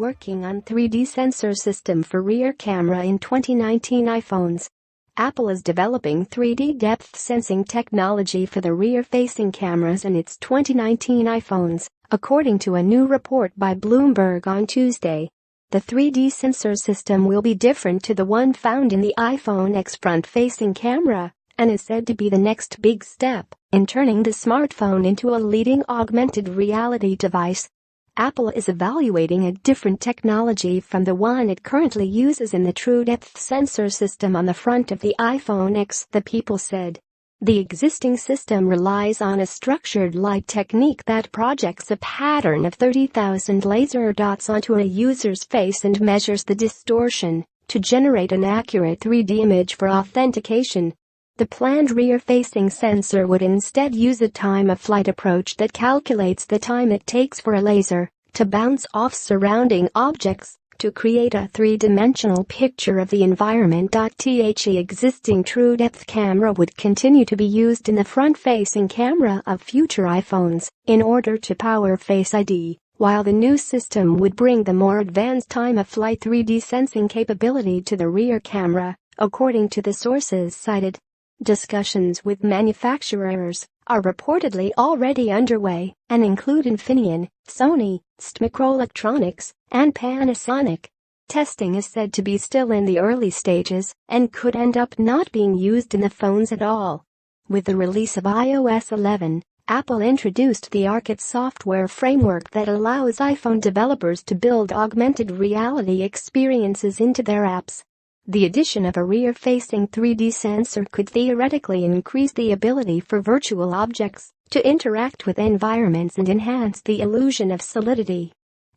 working on 3D sensor system for rear camera in 2019 iPhones. Apple is developing 3D depth sensing technology for the rear-facing cameras in its 2019 iPhones, according to a new report by Bloomberg on Tuesday. The 3D sensor system will be different to the one found in the iPhone X front-facing camera and is said to be the next big step in turning the smartphone into a leading augmented reality device. Apple is evaluating a different technology from the one it currently uses in the TrueDepth sensor system on the front of the iPhone X, the people said. The existing system relies on a structured light technique that projects a pattern of 30,000 laser dots onto a user's face and measures the distortion to generate an accurate 3D image for authentication. The planned rear-facing sensor would instead use a time-of-flight approach that calculates the time it takes for a laser to bounce off surrounding objects to create a three-dimensional picture of the environment. The existing TrueDepth camera would continue to be used in the front-facing camera of future iPhones in order to power Face ID, while the new system would bring the more advanced time-of-flight 3D sensing capability to the rear camera, according to the sources cited. Discussions with manufacturers are reportedly already underway and include Infineon, Sony, STMicroelectronics, and Panasonic. Testing is said to be still in the early stages and could end up not being used in the phones at all. With the release of iOS 11, Apple introduced the Arcade software framework that allows iPhone developers to build augmented reality experiences into their apps. The addition of a rear-facing 3D sensor could theoretically increase the ability for virtual objects to interact with environments and enhance the illusion of solidity.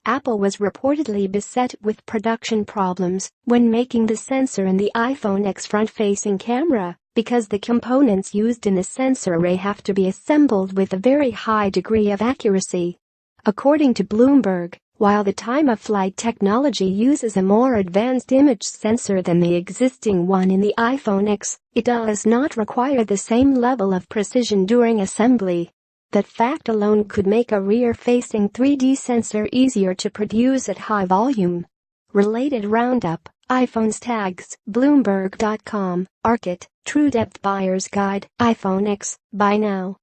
Apple was reportedly beset with production problems when making the sensor in the iPhone X front-facing camera because the components used in the sensor array have to be assembled with a very high degree of accuracy. According to Bloomberg, while the time-of-flight technology uses a more advanced image sensor than the existing one in the iPhone X, it does not require the same level of precision during assembly. That fact alone could make a rear-facing 3D sensor easier to produce at high volume. Related roundup, iPhones tags, Bloomberg.com, Arcade, TrueDepth Buyer's Guide, iPhone X, buy now.